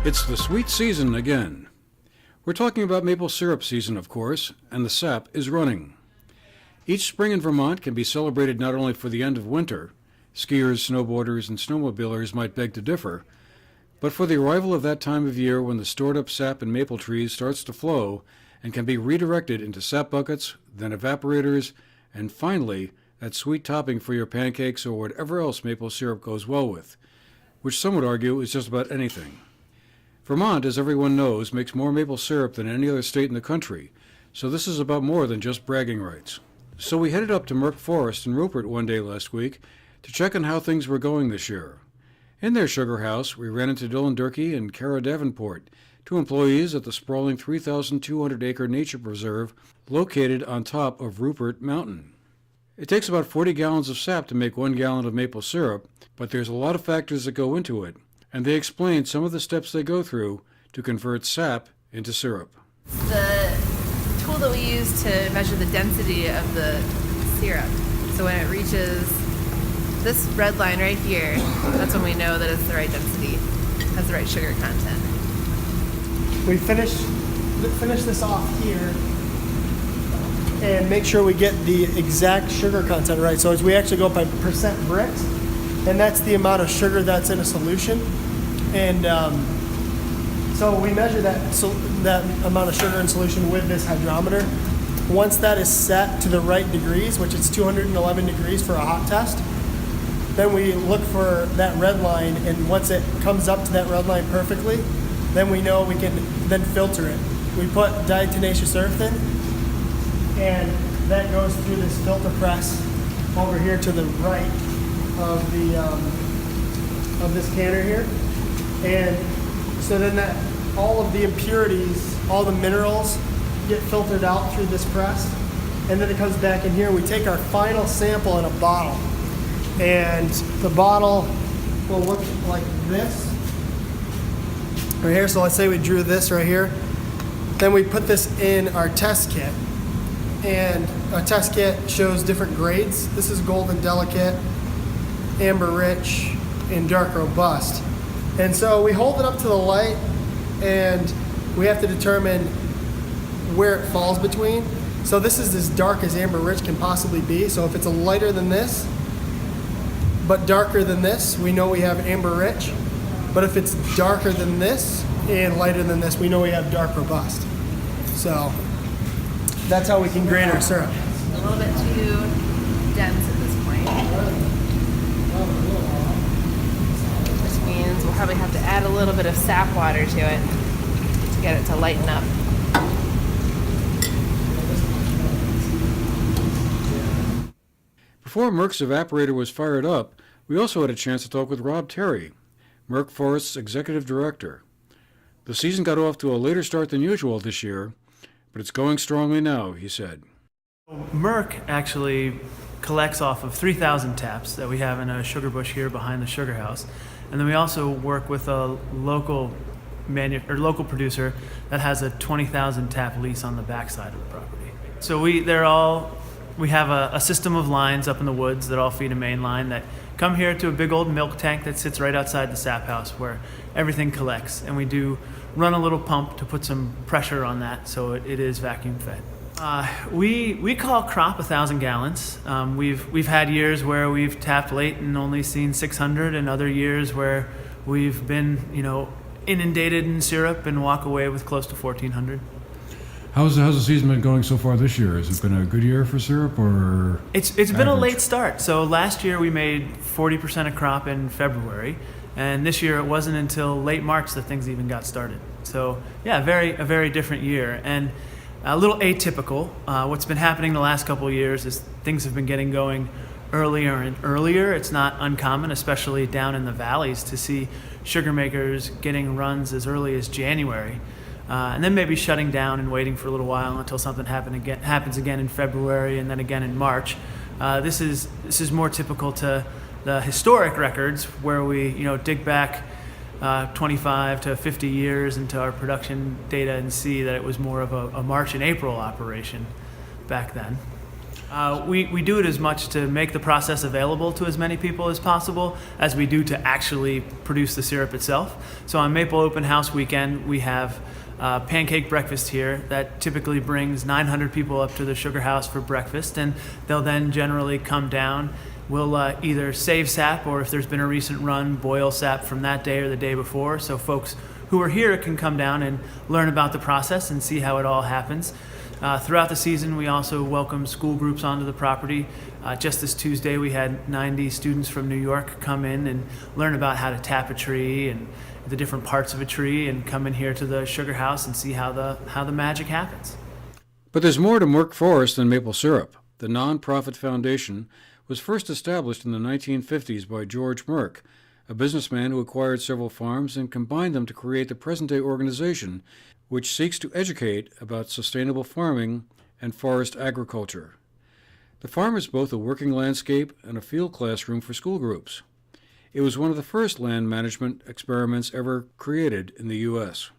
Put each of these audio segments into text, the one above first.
It's the sweet season again. We're talking about maple syrup season, of course, and the sap is running. Each spring in Vermont can be celebrated not only for the end of winter, skiers, snowboarders, and snowmobilers might beg to differ, but for the arrival of that time of year when the stored-up sap in maple trees starts to flow and can be redirected into sap buckets, then evaporators, and finally, that sweet topping for your pancakes or whatever else maple syrup goes well with, which some would argue is just about anything. Vermont, as everyone knows, makes more maple syrup than any other state in the country, so this is about more than just bragging rights. So we headed up to Merck Forest in Rupert one day last week to check on how things were going this year. In their sugar house, we ran into Dylan Durkee and Kara Davenport, two employees at the sprawling 3,200-acre nature preserve located on top of Rupert Mountain. It takes about 40 gallons of sap to make 1 gallon of maple syrup, but there's a lot of factors that go into it, and they explain some of the steps they go through to convert sap into syrup. The tool that we use to measure the density of the syrup, so when it reaches this red line right here, that's when we know that it's the right density, has the right sugar content. We finish this off here and make sure we get the exact sugar content right. So as we actually go up by percent Brix, and that's the amount of sugar that's in a solution. And so we measure that amount of sugar in solution with this hydrometer. Once that is set to the right degrees, which is 211 degrees for a hot test, then we look for that red line, and once it comes up to that red line perfectly, then we know we can then filter it. We put diatomaceous earth in, and that goes through this filter press over here to the right of the of this canner here, and so then that all of the impurities, all the minerals get filtered out through this press, and then it comes back in here. We take our final sample in a bottle, and the bottle will look like this right here. So let's say we drew this right here, then we put this in our test kit, and our test kit shows different grades. This is golden delicate, amber rich, and dark robust. And so we hold it up to the light, and we have to determine where it falls between. So this is as dark as amber rich can possibly be. So if it's a lighter than this, but darker than this, we know we have amber rich. But if it's darker than this and lighter than this, we know we have dark robust. So that's how we can grade our syrup. A little bit too dense at this point, which means we'll probably have to add a little bit of sap water to it to get it to lighten up. Before Merck's evaporator was fired up, we also had a chance to talk with Rob Terry, Merck Forest's executive director. The season got off to a later start than usual this year, but it's going strongly now, he said. Merck actually collects off of 3,000 taps that we have in a sugar bush here behind the sugar house. And then we also work with a local producer that has a 20,000 tap lease on the backside of the property. So we have a system of lines up in the woods that all feed a main line that come here to a big old milk tank that sits right outside the sap house where everything collects. And we do run a little pump to put some pressure on that so it is vacuum fed. We call crop 1,000 gallons. We've had years where we've tapped late and only seen 600, and other years where we've been inundated in syrup and walk away with close to 1,400. How's the season been going so far this year? Has it been a good year for syrup, or it's been a late start. So last year we made 40% of crop in February, and this year it wasn't until late March that things even got started. So yeah, a very different year, and a little atypical. What's been happening the last couple of years is things have been getting going earlier and earlier. It's not uncommon, especially down in the valleys, to see sugar makers getting runs as early as January. And then maybe shutting down and waiting for a little while until something happens again in February and then again in March. This is more typical to the historic records where we dig back 25 to 50 years into our production data and see that it was more of a March and April operation back then. We do it as much to make the process available to as many people as possible as we do to actually produce the syrup itself. So on Maple Open House weekend, we have pancake breakfast here that typically brings 900 people up to the sugar house for breakfast, and they'll then generally come down. We'll either save sap, or if there's been a recent run, boil sap from that day or the day before, so folks who are here can come down and learn about the process and see how it all happens. Throughout the season, we also welcome school groups onto the property. Just this Tuesday, we had 90 students from New York come in and learn about how to tap a tree and the different parts of a tree, and come in here to the sugar house and see how the magic happens. But there's more to Merck Forest than maple syrup. The non-profit foundation was first established in the 1950s by George Merck, a businessman who acquired several farms and combined them to create the present-day organization, which seeks to educate about sustainable farming and forest agriculture. The farm is both a working landscape and a field classroom for school groups. It was one of the first land management experiments ever created in the U.S.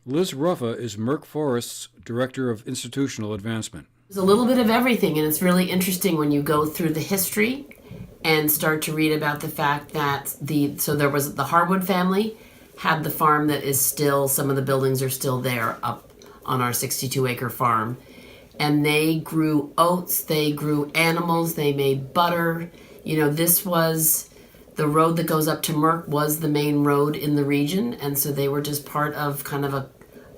Liz Ruffa is Merck Forest's Director of Institutional Advancement. There's a little bit of everything, and it's really interesting when you go through the history and start to read about the fact that there was the Harwood family had the farm that is still, some of the buildings are still there up on our 62-acre farm. And they grew oats, they grew animals, they made butter. You know, this was, the road that goes up to Merck was the main road in the region. And so they were just part of kind of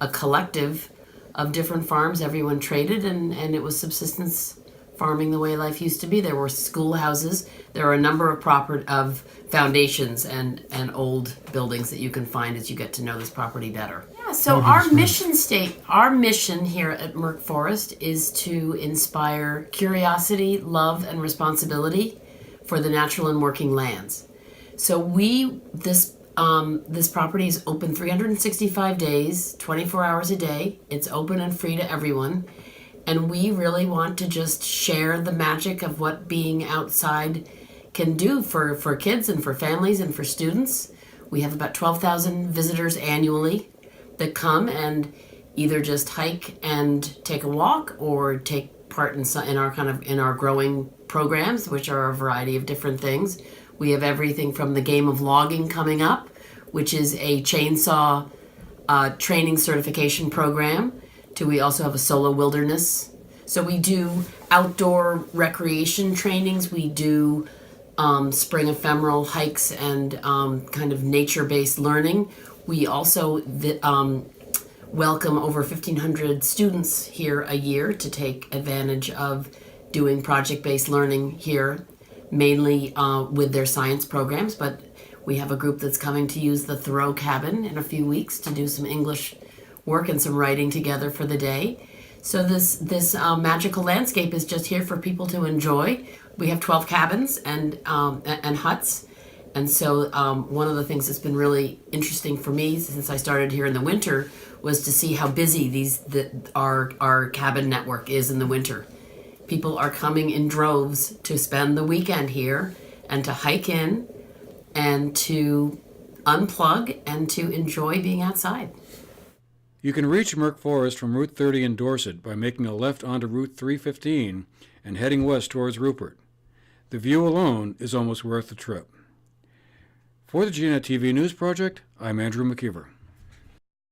a collective of different farms. Everyone traded, and it was subsistence farming the way life used to be. There were schoolhouses. There are a number of foundations and old buildings that you can find as you get to know this property better. Yeah, so our mission here at Merck Forest is to inspire curiosity, love, and responsibility for the natural and working lands. So this property is open 365 days, 24 hours a day. It's open and free to everyone. And we really want to just share the magic of what being outside can do for kids and for families and for students. We have about 12,000 visitors annually that come and either just hike and take a walk or take part in our growing programs, which are a variety of different things. We have everything from the game of logging coming up, which is a chainsaw training certification program, to we also have a solo wilderness. So we do outdoor recreation trainings. We do spring ephemeral hikes and kind of nature-based learning. We also welcome over 1,500 students here a year to take advantage of doing project-based learning here, mainly with their science programs. But we have a group that's coming to use the Thoreau cabin in a few weeks to do some English work and some writing together for the day. So this magical landscape is just here for people to enjoy. We have 12 cabins and huts. And so one of the things that's been really interesting for me since I started here in the winter was to see how busy our cabin network is in the winter. People are coming in droves to spend the weekend here and to hike in and to unplug and to enjoy being outside. You can reach Merck Forest from Route 30 in Dorset by making a left onto Route 315 and heading west towards Rupert. The view alone is almost worth the trip. For the GNAT-TV News Project, I'm Andrew McKeever.